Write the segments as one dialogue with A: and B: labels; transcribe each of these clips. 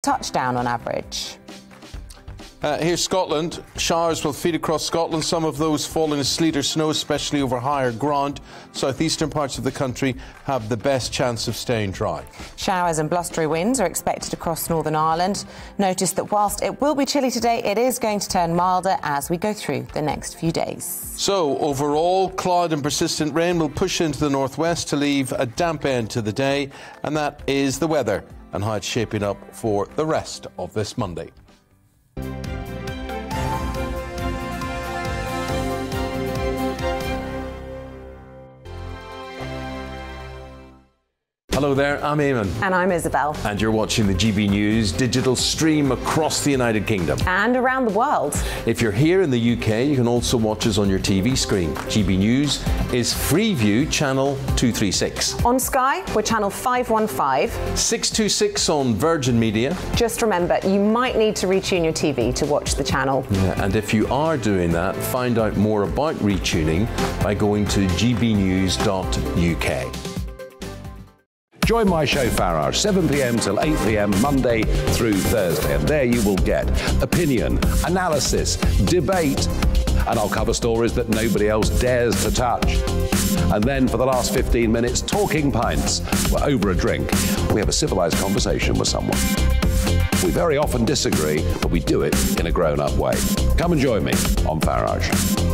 A: touchdown on average.
B: Here's Scotland. Showers will feed across Scotland, some of those falling as sleet or snow, especially over higher ground. Southeastern parts of the country have the best chance of staying dry.
A: Showers and blustery winds are expected across Northern Ireland. Notice that whilst it will be chilly today, it is going to turn milder as we go through the next few days.
B: So, overall, cloud and persistent rain will push into the northwest to leave a damp end to the day, and that is the weather and how it's shaping up for the rest of this Monday. Hello there, I'm Eamon.
A: And I'm Isabel.
B: And you're watching the GB News digital stream across the United Kingdom.
A: And around the world. If you're here in the UK, you can also watch us on your TV screen. GB News is Freeview channel 236. On Sky, we're channel 515. 626 on Virgin Media. Just remember, you might need to retune your TV to watch the channel. Yeah, and if you are doing that, find out more about retuning by going to gbnews.uk.
C: Join my show Farage, 7 p.m. till 8 p.m. Monday through Thursday, and there you will get opinion, analysis, debate, and I'll cover stories that nobody else dares to touch. And then for the last 15 minutes, talking pints. We're over a drink. We have a civilised conversation with someone. We very often disagree, but we do it in a grown-up way. Come and join me on Farage.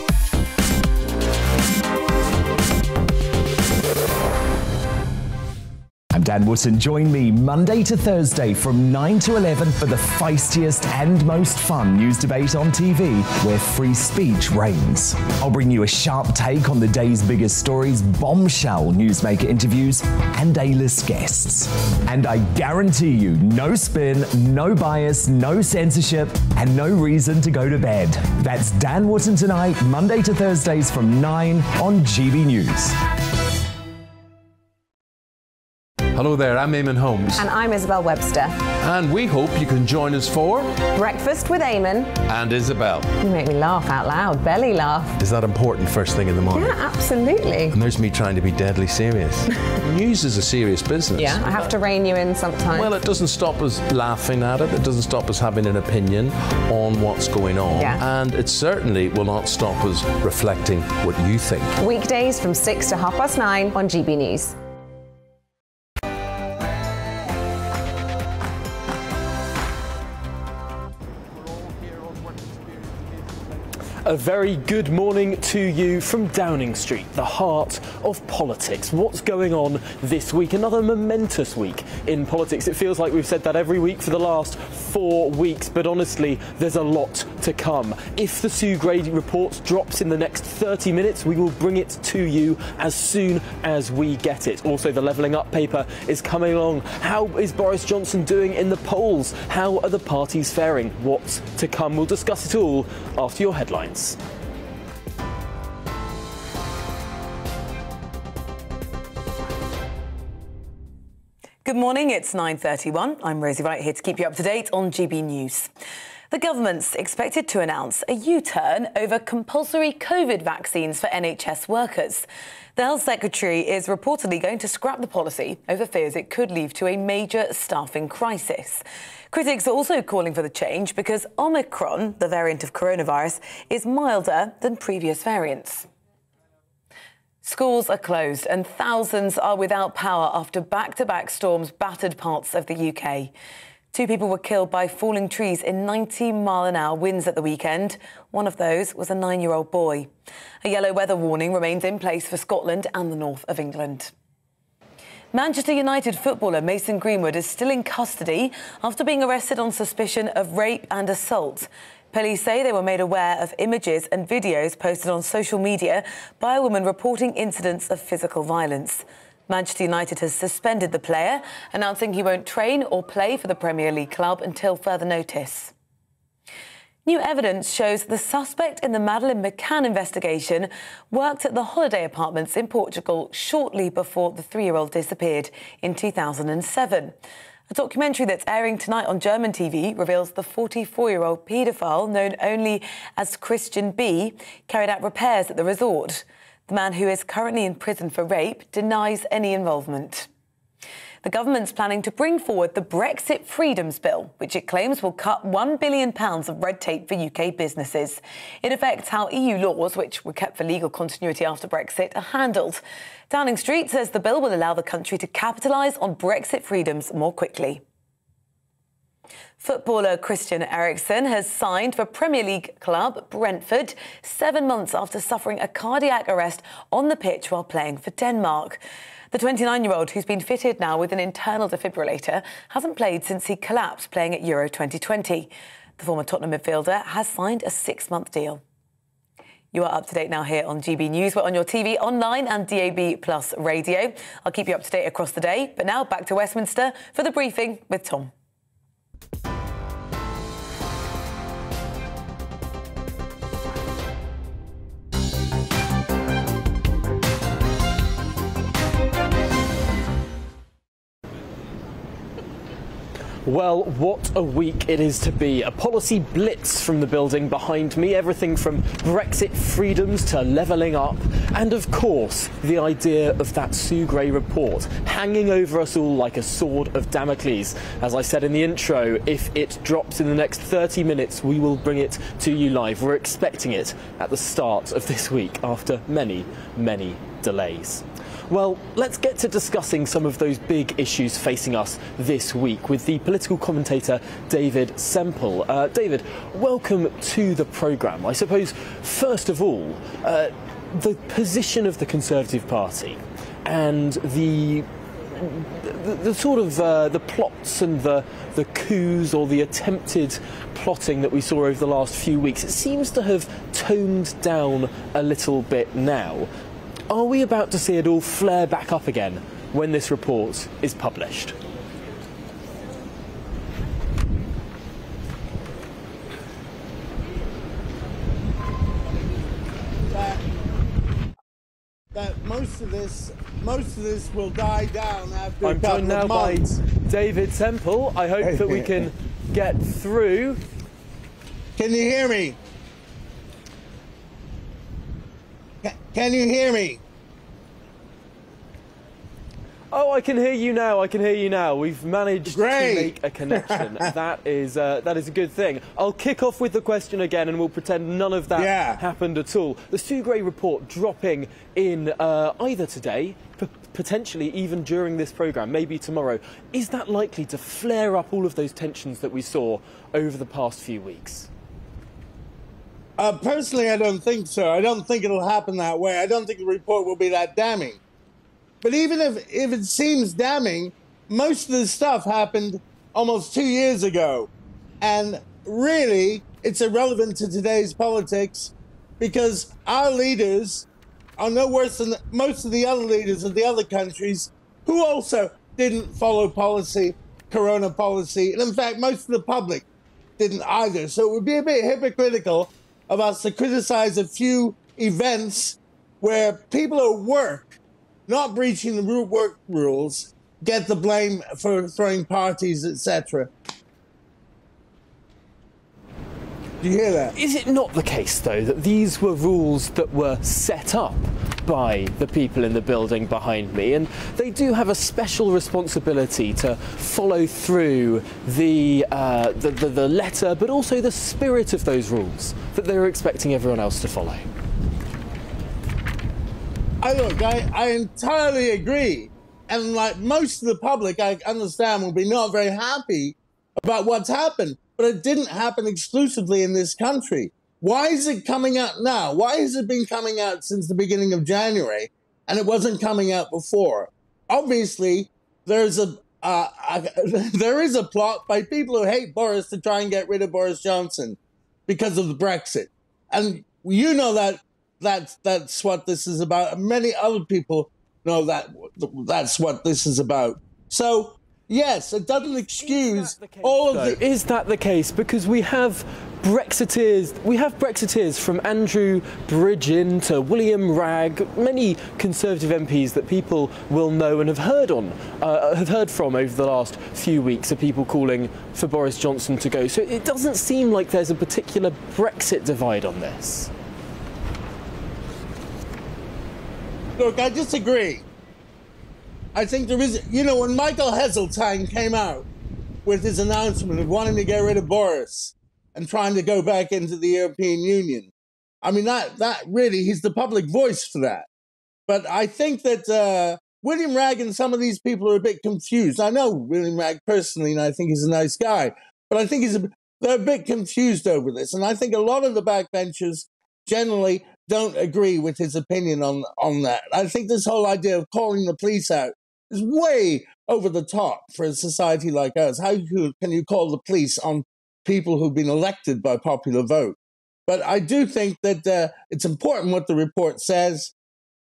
D: I'm Dan Wootton. Join me Monday to Thursday from 9 to 11 for the feistiest and most fun news debate on TV, where free speech reigns. I'll bring you a sharp take on the day's biggest stories, bombshell newsmaker interviews, and A-list guests. And I guarantee you, no spin, no bias, no censorship, and no reason to go to bed. That's Dan Wootton tonight, Monday to Thursdays from 9 on GB News.
B: Hello there, I'm Eamon Holmes.
A: And I'm Isabel Webster.
B: And we hope you can join us for
A: Breakfast with Eamon
B: and Isabel.
A: You make me laugh out loud, belly laugh.
B: Is that important first thing in the morning?
A: Yeah, absolutely.
B: And there's me trying to be deadly serious. News is a serious business.
A: Yeah, I have to rein you in sometimes.
B: Well, it doesn't stop us laughing at it. It doesn't stop us having an opinion on what's going on.
A: Yeah.
B: And it certainly will not stop us reflecting what you think.
A: Weekdays from 6 to 9:30 on GB News.
E: A very good morning to you from Downing Street, the heart of politics. What's going on this week? Another momentous week in politics. It feels like we've said that every week for the last 4 weeks, but honestly, there's a lot to come. If the Sugden Report drops in the next 30 minutes, we will bring it to you as soon as we get it. Also, the Levelling Up paper is coming along. How is Boris Johnson doing in the polls? How are the parties faring? What's to come? We'll discuss it all after your headlines.
F: Good morning, it's 9:31. I'm Rosie Wright, here to keep you up to date on GB News. The government's expected to announce a U-turn over compulsory COVID vaccines for NHS workers. The Health Secretary is reportedly going to scrap the policy over fears it could lead to a major staffing crisis. Critics are also calling for the change because Omicron, the variant of coronavirus, is milder than previous variants. Schools are closed and thousands are without power after back-to-back storms battered parts of the UK. 2 people were killed by falling trees in 90-mile-an-hour winds at the weekend. One of those was a 9-year-old boy. A yellow weather warning remains in place for Scotland and the north of England. Manchester United footballer Mason Greenwood is still in custody after being arrested on suspicion of rape and assault. Police say they were made aware of images and videos posted on social media by a woman reporting incidents of physical violence. Manchester United has suspended the player, announcing he won't train or play for the Premier League club until further notice. New evidence shows the suspect in the Madeleine McCann investigation worked at the holiday apartments in Portugal shortly before the 3-year-old disappeared in 2007. A documentary that's airing tonight on German TV reveals the 44-year-old paedophile, known only as Christian B, carried out repairs at the resort. The man, who is currently in prison for rape, denies any involvement. The government's planning to bring forward the Brexit Freedoms Bill, which it claims will cut £1 billion of red tape for UK businesses. It affects how EU laws, which were kept for legal continuity after Brexit, are handled. Downing Street says the bill will allow the country to capitalise on Brexit freedoms more quickly. Footballer Christian Eriksen has signed for Premier League club Brentford 7 months after suffering a cardiac arrest on the pitch while playing for Denmark. The 29-year-old, who's been fitted now with an internal defibrillator, hasn't played since he collapsed playing at Euro 2020. The former Tottenham midfielder has signed a 6-month deal. You are up to date now here on GB News. We're on your TV, online and DAB Plus radio. I'll keep you up to date across the day. But now back to Westminster for the briefing with Tom.
E: Well, what a week it is to be. A policy blitz from the building behind me, everything from Brexit freedoms to levelling up, and of course the idea of that Sugden Report hanging over us all like a sword of Damocles. As I said in the intro, if it drops in the next 30 minutes, we will bring it to you live. We're expecting it at the start of this week after many, many delays. Well, let's get to discussing some of those big issues facing us this week with the political commentator David Semple. David, welcome to the programme. I suppose, first of all, the position of the Conservative Party and the sort of the plots and the coups or the attempted plotting that we saw over the last few weeks, it seems to have toned down a little bit now. Are we about to see it all flare back up again when this report is published?
G: That most of this will die down after
E: I'm
G: a couple
E: joined now
G: of months.
E: by David Semple. I hope that we can get through.
G: Can you hear me? Can you hear me?
E: Oh, I can hear you now. I can hear you now. We've managed to make a connection. That is a good thing. I'll kick off with the question again, and we'll pretend none of that happened at all. The Sugden Report dropping in either today, potentially even during this programme, maybe tomorrow. Is that likely to flare up all of those tensions that we saw over the past few weeks?
G: Personally, I don't think so. I don't think it'll happen that way. I don't think the report will be that damning. But even if it seems damning, most of this stuff happened almost 2 years ago. And really, it's irrelevant to today's politics because our leaders are no worse than most of the other leaders of the other countries who also didn't follow corona policy. And in fact, most of the public didn't either. So it would be a bit hypocritical of us to criticize a few events where people at work, not breaching the work rules, get the blame for throwing parties, etc. Do you hear that?
E: Is it not the case, though, that these were rules that were set up by the people in the building behind me, and they do have a special responsibility to follow through the letter, but also the spirit of those rules that they were expecting everyone else to follow?
G: I entirely agree. And like most of the public, I understand, will be not very happy about what's happened. But it didn't happen exclusively in this country. Why is it coming out now? Why has it been coming out since the beginning of January and it wasn't coming out before? Obviously, there is a plot by people who hate Boris to try and get rid of Boris Johnson because of the Brexit. And you know that's what this is about. And many other people know that's what this is about. So, yes, it doesn't excuse all of the...
E: Is that the case? Because we have Brexiteers from Andrew Bridgen to William Ragg, many Conservative MPs that people will know and have heard from over the last few weeks are people calling for Boris Johnson to go. So it doesn't seem like there's a particular Brexit divide on this.
G: Look, I disagree. I think there is, you know, when Michael Heseltine came out with his announcement of wanting to get rid of Boris and trying to go back into the European Union, I mean, that really, he's the public voice for that. But I think that William Ragg and some of these people are a bit confused. I know William Ragg personally, and I think he's a nice guy, but I think they're a bit confused over this. And I think a lot of the backbenchers generally don't agree with his opinion on that. I think this whole idea of calling the police out is way over the top for a society like us. How can you call the police on people who've been elected by popular vote? But I do think that it's important what the report says,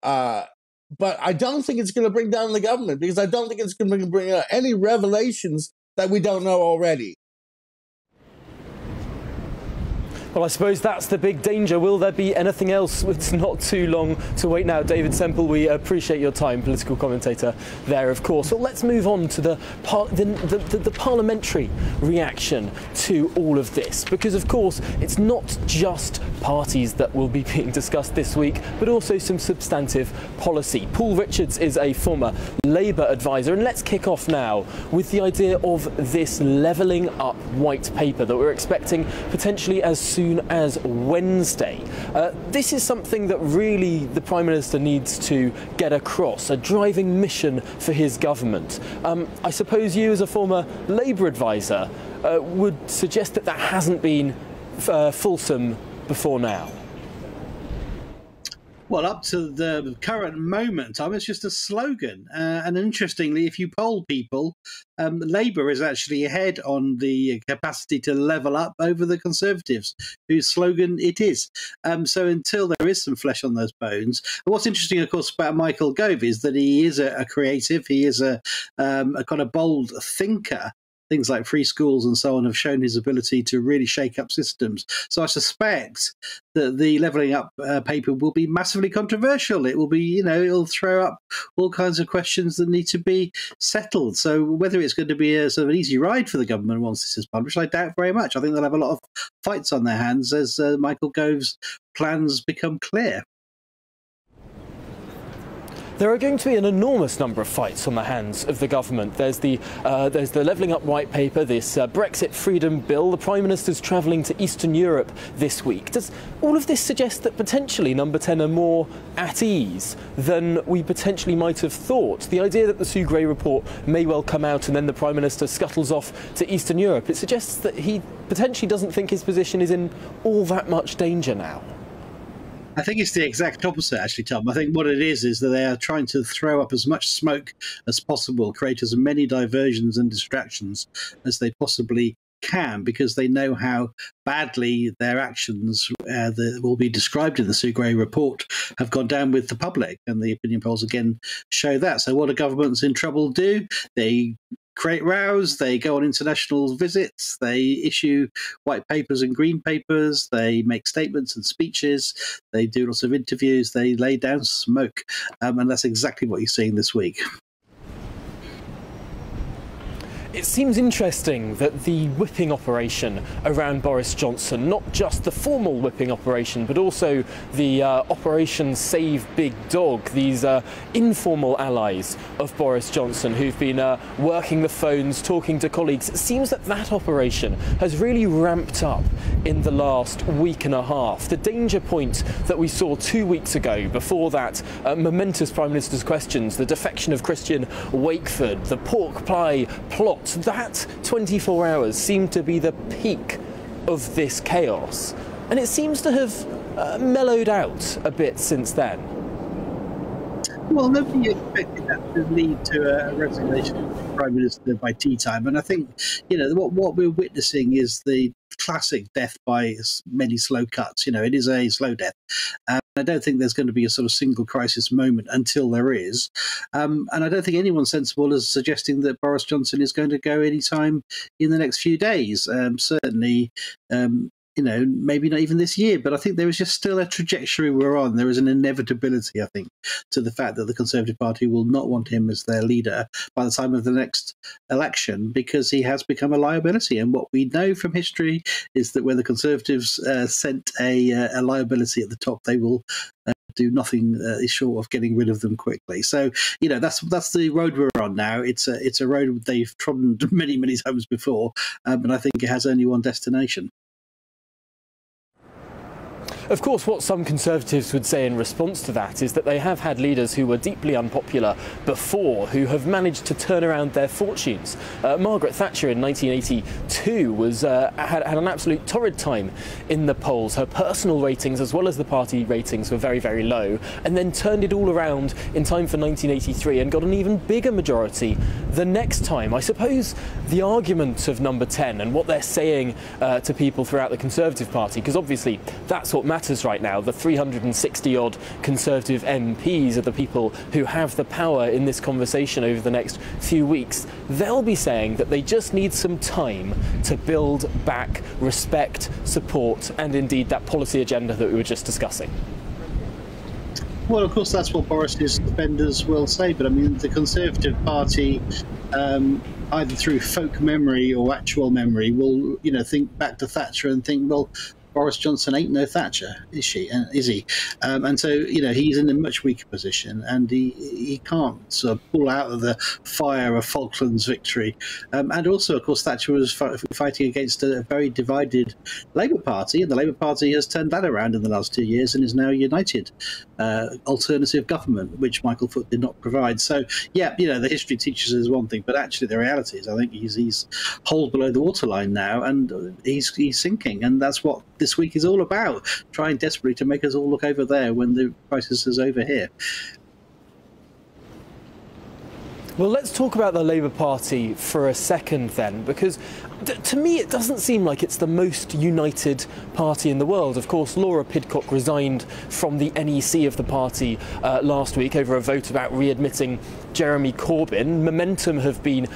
G: but I don't think it's going to bring down the government, because I don't think it's going to bring out any revelations that we don't know already.
E: Well, I suppose that's the big danger. Will there be anything else? It's not too long to wait now. David Semple, we appreciate your time, political commentator there, of course. Well, let's move on to the parliamentary reaction to all of this, because, of course, it's not just parties that will be being discussed this week, but also some substantive policy. Paul Richards is a former Labour advisor, and let's kick off now with the idea of this levelling up white paper that we're expecting potentially as soon as Wednesday. This is something that really the Prime Minister needs to get across, a driving mission for his government. I suppose you, as a former Labour advisor, would suggest that hasn't been fulsome before now.
H: Well, up to the current moment, it's just a slogan. And interestingly, if you poll people, Labour is actually ahead on the capacity to level up over the Conservatives, whose slogan it is. So until there is some flesh on those bones. And what's interesting, of course, about Michael Gove is that he is a creative. He is a kind of bold thinker. Things like free schools and so on have shown his ability to really shake up systems. So I suspect that the levelling up paper will be massively controversial. It will be, it'll throw up all kinds of questions that need to be settled. So whether it's going to be a sort of an easy ride for the government once this is published, I doubt very much. I think they'll have a lot of fights on their hands as Michael Gove's plans become clear.
E: There are going to be an enormous number of fights on the hands of the government. There's the levelling up white paper, this Brexit freedom bill. The Prime Minister's travelling to Eastern Europe this week. Does all of this suggest that potentially Number 10 are more at ease than we potentially might have thought? The idea that the Sugden Report may well come out and then the Prime Minister scuttles off to Eastern Europe, it suggests that he potentially doesn't think his position is in all that much danger now.
H: I think it's the exact opposite, actually, Tom. I think what it is that they are trying to throw up as much smoke as possible, create as many diversions and distractions as they possibly can, because they know how badly their actions that will be described in the Sugden Report have gone down with the public. And the opinion polls, again, show that. So what do governments in trouble do? They create rows, they go on international visits, they issue white papers and green papers, they make statements and speeches, they do lots of interviews, they lay down smoke. And that's exactly what you're seeing this week.
E: It seems interesting that the whipping operation around Boris Johnson, not just the formal whipping operation, but also the Operation Save Big Dog, these informal allies of Boris Johnson who've been working the phones, talking to colleagues. It seems that that operation has really ramped up in the last week and a half. The danger point that we saw 2 weeks ago, before that momentous Prime Minister's questions, the defection of Christian Wakeford, the pork pie plot, that 24 hours seemed to be the peak of this chaos, and it seems to have mellowed out a bit since then.
H: Well, nobody expected that to lead to a resignation of the Prime Minister by tea time. And I think, what we're witnessing is the classic death by many slow cuts. It is a slow death. I don't think there's going to be a sort of single crisis moment until there is. And I don't think anyone sensible is suggesting that Boris Johnson is going to go anytime in the next few days. Certainly, maybe not even this year, but I think there is just still a trajectory we're on. There is an inevitability, I think, to the fact that the Conservative Party will not want him as their leader by the time of the next election, because he has become a liability. And what we know from history is that when the Conservatives scent a liability at the top, they will do nothing short of getting rid of them quickly. So, that's the road we're on now. It's a road they've trodden many, many times before, and I think it has only one destination.
E: Of course, what some Conservatives would say in response to that is that they have had leaders who were deeply unpopular before who have managed to turn around their fortunes. Margaret Thatcher in 1982 had an absolute torrid time in the polls. Her personal ratings as well as the party ratings were very, very low, and then turned it all around in time for 1983 and got an even bigger majority the next time. I suppose the argument of number 10 and what they're saying to people throughout the Conservative Party, because obviously that's what matters right now. The 360-odd Conservative MPs are the people who have the power in this conversation over the next few weeks. They'll be saying that they just need some time to build back respect, support, and indeed that policy agenda that we were just discussing.
H: Well, of course, that's what Boris's defenders will say, but I mean, the Conservative Party, either through folk memory or actual memory, will, think back to Thatcher and think, well, Boris Johnson ain't no Thatcher, is he? And so, he's in a much weaker position, and he can't sort of pull out of the fire of Falklands victory. And also, of course, Thatcher was fighting against a very divided Labour Party, and the Labour Party has turned that around in the last 2 years and is now a united alternative government, which Michael Foot did not provide. So, the history teaches us one thing, but actually the reality is I think he's hold below the waterline now, and he's sinking, and that's what this week is all about, trying desperately to make us all look over there when the crisis is over here.
E: Well, let's talk about the Labour Party for a second then, because to me it doesn't seem like it's the most united party in the world. Of course, Laura Pidcock resigned from the NEC of the party last week over a vote about readmitting Jeremy Corbyn. Momentum have been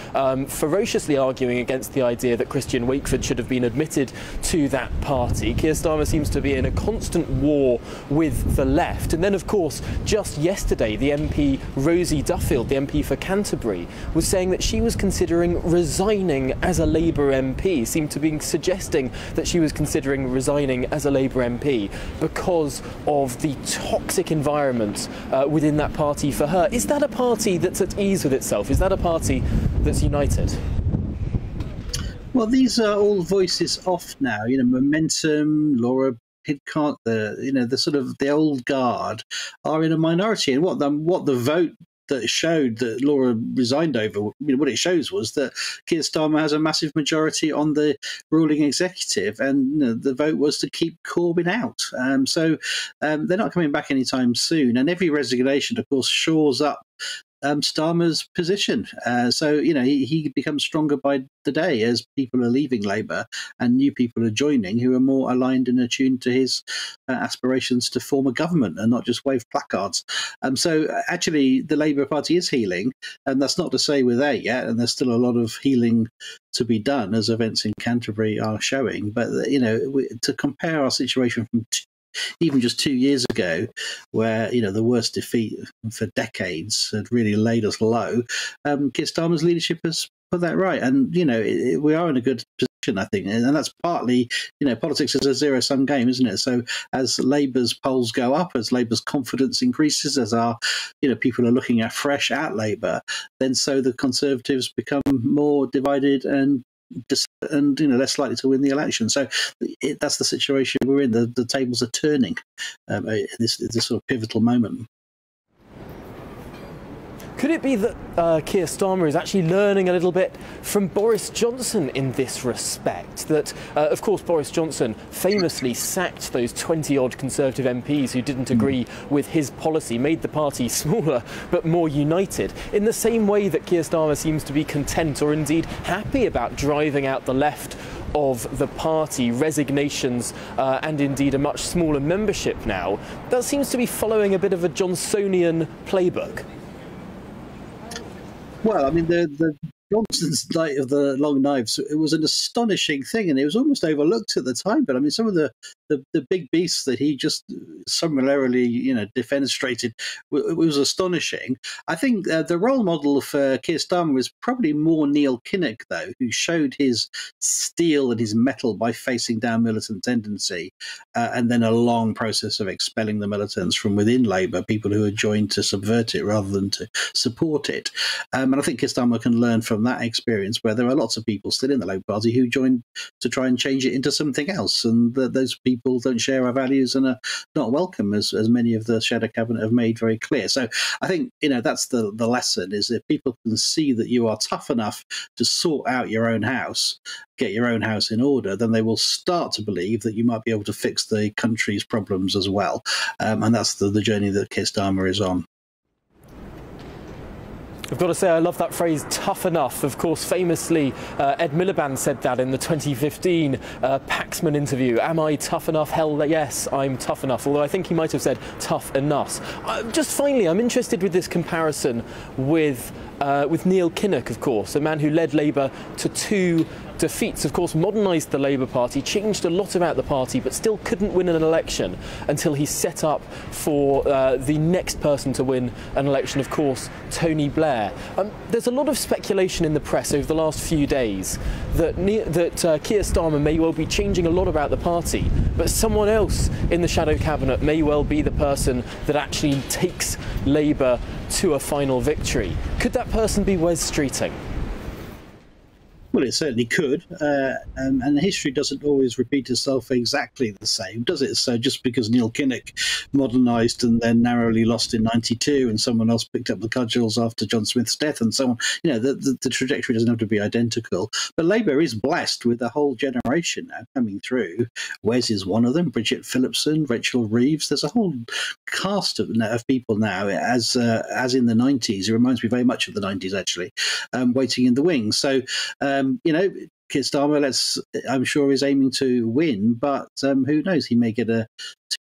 E: ferociously arguing against the idea that Christian Wakeford should have been admitted to that party. Keir Starmer seems to be in a constant war with the left. And then, of course, just yesterday, the MP Rosie Duffield, the MP for Canterbury, was saying that she was considering resigning as a Labour MP, seemed to be suggesting that she was considering resigning as a Labour MP because of the toxic environment within that party for her. Is that a party that's at ease with itself? Is that a party that's united?
H: Well, these are all voices off now. Momentum, Laura Pidcock, the sort of the old guard are in a minority, and what the vote that showed that Laura resigned over, what it shows was that Keir Starmer has a massive majority on the ruling executive, and the vote was to keep Corbyn out. So they're not coming back anytime soon, and every resignation, of course, shores up Starmer's position. So, he becomes stronger by the day as people are leaving Labour and new people are joining who are more aligned and attuned to his aspirations to form a government and not just wave placards. So actually, the Labour Party is healing, and that's not to say we're there yet, and there's still a lot of healing to be done, as events in Canterbury are showing. But, to compare our situation from even just 2 years ago, where the worst defeat for decades had really laid us low, Keir Starmer's leadership has put that right, and we are in a good position, I think, and that's partly politics is a zero-sum game, isn't it? So as Labour's polls go up, as Labour's confidence increases, as our people are looking afresh at Labour, then so the Conservatives become more divided and less likely to win the election. So that's the situation we're in. The tables are turning at this sort of pivotal moment.
E: Could it be that Keir Starmer is actually learning a little bit from Boris Johnson in this respect? That, of course, Boris Johnson famously sacked those 20-odd Conservative MPs who didn't agree with his policy, made the party smaller but more united, in the same way that Keir Starmer seems to be content or indeed happy about driving out the left of the party, resignations and indeed a much smaller membership now. That seems to be following a bit of a Johnsonian playbook.
H: Well, I mean, the Johnson's Night of the Long Knives, it was an astonishing thing, and it was almost overlooked at the time. But I mean, some of the the big beasts that he just summarily, defenestrated was astonishing. I think the role model for Keir Starmer was probably more Neil Kinnock, though, who showed his steel and his mettle by facing down militant tendency, and then a long process of expelling the militants from within Labour, people who had joined to subvert it rather than to support it. And I think Keir Starmer can learn from that experience, where there are lots of people still in the Labour Party who joined to try and change it into something else, and those people don't share our values and are not welcome, as many of the Shadow Cabinet have made very clear. So I think that's the lesson, is if people can see that you are tough enough to sort out your own house, get your own house in order, then they will start to believe that you might be able to fix the country's problems as well. And that's the journey that Keir Starmer is on.
E: I've got to say, I love that phrase, tough enough. Of course, famously, Ed Miliband said that in the 2015 Paxman interview. Am I tough enough? Hell yes, I'm tough enough. Although I think he might have said tough enough. Just finally, I'm interested with this comparison with Neil Kinnock, of course, a man who led Labour to 2 defeats, of course, modernised the Labour Party, changed a lot about the party, but still couldn't win an election until he set up for the next person to win an election, of course, Tony Blair. There's a lot of speculation in the press over the last few days that Keir Starmer may well be changing a lot about the party, but someone else in the Shadow Cabinet may well be the person that actually takes Labour to a final victory. Could that person be Wes Streeting?
H: Well, it certainly could, and history doesn't always repeat itself exactly the same, does it? So just because Neil Kinnock modernised and then narrowly lost in '92, and someone else picked up the cudgels after John Smith's death, and so on, the trajectory doesn't have to be identical. But Labour is blessed with a whole generation now coming through. Wes is one of them. Bridget Phillipson, Rachel Reeves. There's a whole cast of people now, as in the '90s. It reminds me very much of the '90s, actually, waiting in the wings. So. Keir Starmer, I'm sure, is aiming to win, but who knows? He may get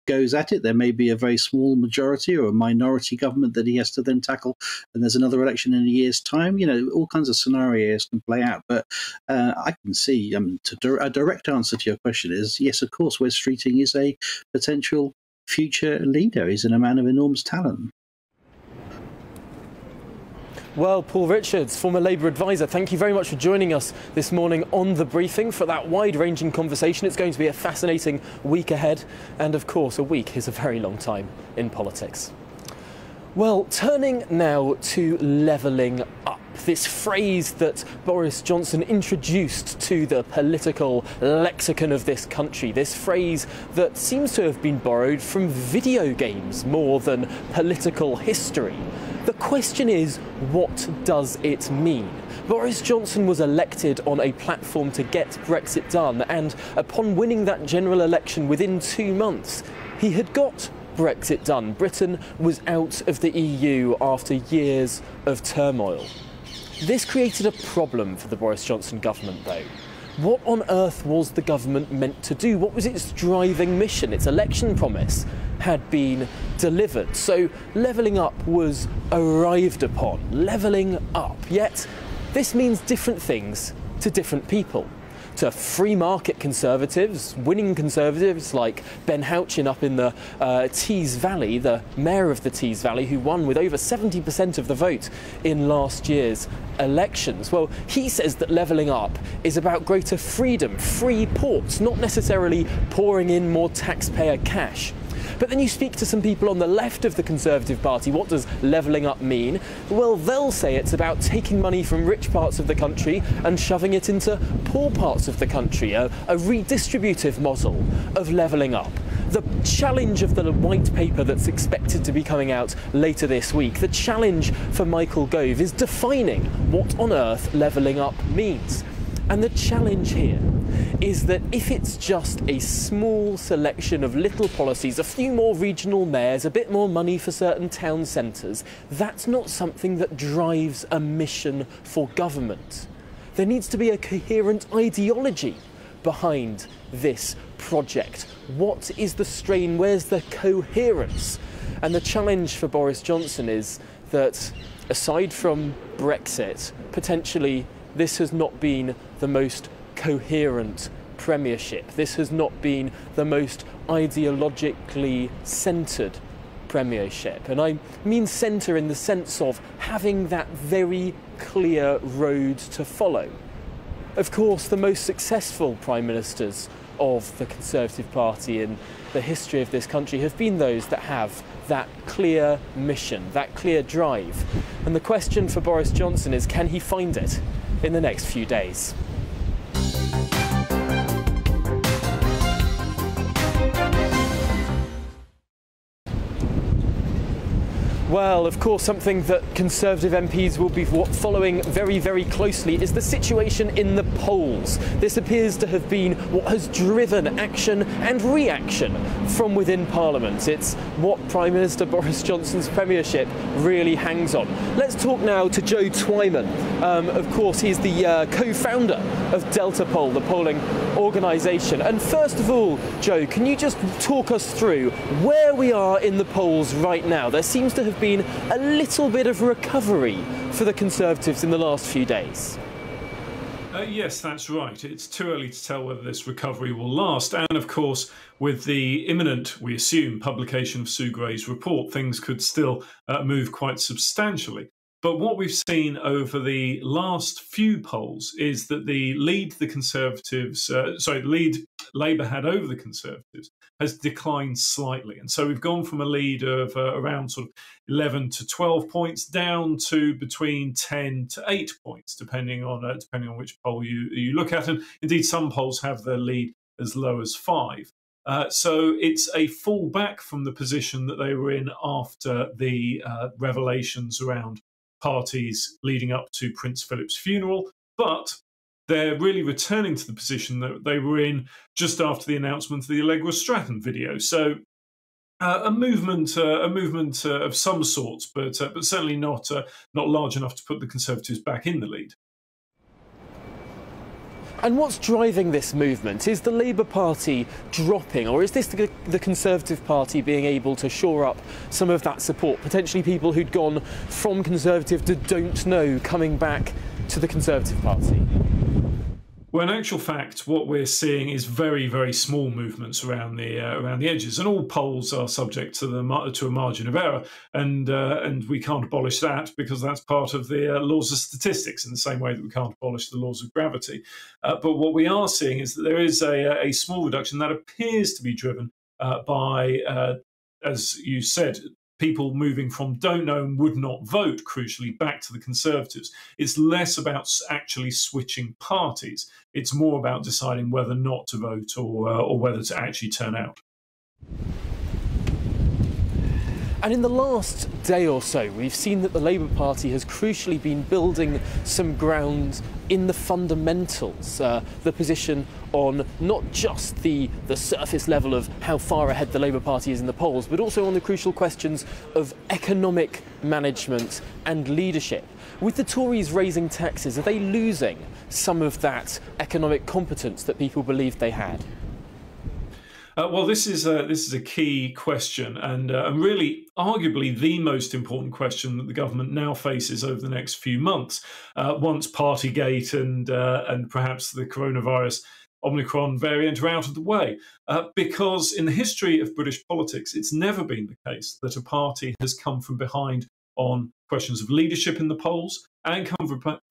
H: goes at it. There may be a very small majority or a minority government that he has to then tackle, and there's another election in a year's time. All kinds of scenarios can play out. But I can see, a direct answer to your question is yes, of course, Wes Streeting is a potential future leader. He's a man of enormous talent.
E: Well, Paul Richards, former Labour advisor, thank you very much for joining us this morning on The Briefing for that wide-ranging conversation. It's going to be a fascinating week ahead, and of course, a week is a very long time in politics. Well, turning now to levelling up, this phrase that Boris Johnson introduced to the political lexicon of this country, this phrase that seems to have been borrowed from video games more than political history. The question is, what does it mean? Boris Johnson was elected on a platform to get Brexit done, and upon winning that general election within 2 months, he had got Brexit done. Britain was out of the EU after years of turmoil. This created a problem for the Boris Johnson government, though. What on earth was the government meant to do? What was its driving mission? Its election promise had been delivered. So levelling up was arrived upon. Levelling up. Yet this means different things to different people. To free market conservatives, winning conservatives like Ben Houchin up in the Tees Valley, the mayor of the Tees Valley, who won with over 70% of the vote in last year's elections. Well, he says that levelling up is about greater freedom, free ports, not necessarily pouring in more taxpayer cash. But then you speak to some people on the left of the Conservative Party, what does levelling up mean? Well, they'll say it's about taking money from rich parts of the country and shoving it into poor parts of the country, a redistributive model of levelling up. The challenge of the white paper that's expected to be coming out later this week, the challenge for Michael Gove is defining what on earth levelling up means. And the challenge here is that if it's just a small selection of little policies, a few more regional mayors, a bit more money for certain town centres, that's not something that drives a mission for government. There needs to be a coherent ideology behind this project. What is the strain? Where's the coherence? And the challenge for Boris Johnson is that, aside from Brexit, potentially this has not been the most coherent premiership. This has not been the most ideologically centred premiership, and I mean centre in the sense of having that very clear road to follow. Of course, the most successful prime ministers of the Conservative Party in the history of this country have been those that have that clear mission, that clear drive. And the question for Boris Johnson is, can he find it in the next few days? Well, of course, something that Conservative MPs will be following very, very closely is the situation in the polls. This appears to have been what has driven action and reaction from within Parliament. It's what Prime Minister Boris Johnson's premiership really hangs on. Let's talk now to Joe Twyman. Of course, he's the co-founder of Delta Poll, the polling organisation. And first of all, Joe, can you just talk us through where we are in the polls right now? There seems to have been a little bit of recovery for the Conservatives in the last few days.
I: Yes, that's right. It's too early to tell whether this recovery will last. And of course, with the imminent, we assume, publication of Sue Gray's report, things could still move quite substantially. But what we've seen over the last few polls is that the lead the Conservatives, the lead Labour had over the Conservatives has declined slightly. And so we've gone from a lead of around sort of 11 to 12 points down to between 10 to 8 points, depending on which poll you look at. And indeed, some polls have their lead as low as 5. So it's a fall back from the position that they were in after the revelations around parties leading up to Prince Philip's funeral, but they're really returning to the position that they were in just after the announcement of the Allegra Stratton video. So a movement of some sorts, but certainly not large enough to put the Conservatives back in the lead.
E: And what's driving this movement? Is the Labour Party dropping, or is this the Conservative Party being able to shore up some of that support? Potentially people who'd gone from Conservative to don't know coming back to the Conservative Party?
I: Well, in actual fact, what we're seeing is very, very small movements around the edges, and all polls are subject to a margin of error, and we can't abolish that because that's part of the laws of statistics, in the same way that we can't abolish the laws of gravity. But what we are seeing is that there is a small reduction that appears to be driven by, as you said, people moving from don't know and would not vote, crucially, back to the Conservatives. It's less about actually switching parties. It's more about deciding whether not to vote or whether to actually turn out.
E: And in the last day or so, we've seen that the Labour Party has crucially been building some ground in the fundamentals, the position on not just the surface level of how far ahead the Labour Party is in the polls, but also on the crucial questions of economic management and leadership. With the Tories raising taxes, are they losing some of that economic competence that people believed they had?
I: Well, this is a key question, and really, arguably, the most important question that the government now faces over the next few months, once Partygate and perhaps the coronavirus Omicron variant are out of the way. Because in the history of British politics, it's never been the case that a party has come from behind on questions of leadership in the polls and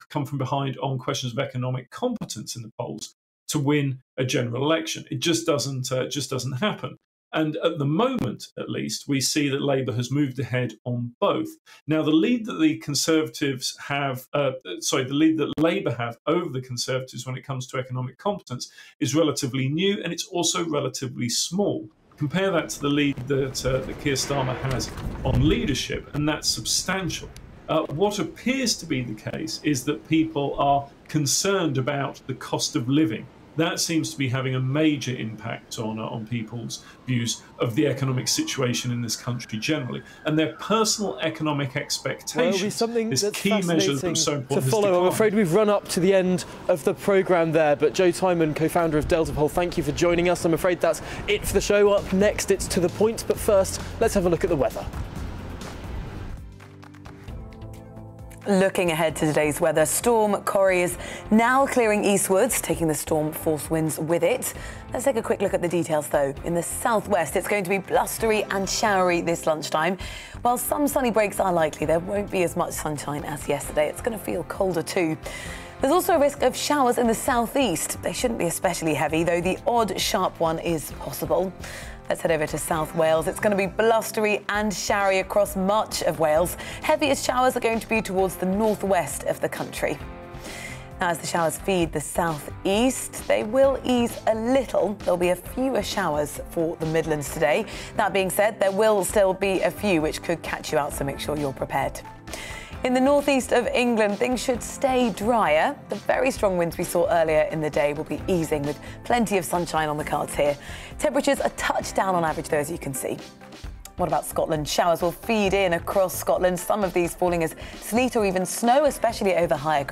I: come from behind on questions of economic competence in the polls to win a general election. It just doesn't happen. And at the moment, at least, we see that Labour has moved ahead on both. Now, the lead that the Conservatives have, the lead that Labour have over the Conservatives when it comes to economic competence is relatively new, and it's also relatively small. Compare that to the lead that Keir Starmer has on leadership, and that's substantial. What appears to be the case is that people are concerned about the cost of living. That seems to be having a major impact on people's views of the economic situation in this country generally, and their personal economic expectations.
E: Something
I: this
E: that's
I: key measure that's so important
E: to follow. I'm afraid we've run up to the end of the programme there, but Joe Twyman, co-founder of Delta Poll, thank you for joining us. I'm afraid that's it for the show. Up next, it's To The Point, but first, let's have a look at the weather.
F: Looking ahead to today's weather, Storm Corrie is now clearing eastwards, taking the storm force winds with it. Let's take a quick look at the details, though. In the southwest, it's going to be blustery and showery this lunchtime. While some sunny breaks are likely, there won't be as much sunshine as yesterday. It's going to feel colder too. There's also a risk of showers in the southeast. They shouldn't be especially heavy, though the odd sharp one is possible. Let's head over to South Wales. It's going to be blustery and showery across much of Wales. Heaviest showers are going to be towards the northwest of the country. Now, as the showers feed the southeast, they will ease a little. There'll be a fewer showers for the Midlands today. That being said, there will still be a few which could catch you out, so make sure you're prepared. In the northeast of England, things should stay drier. The very strong winds we saw earlier in the day will be easing with plenty of sunshine on the cards here. Temperatures a touch down on average, though, as you can see. What about Scotland? Showers will feed in across Scotland, some of these falling as sleet or even snow, especially over higher ground.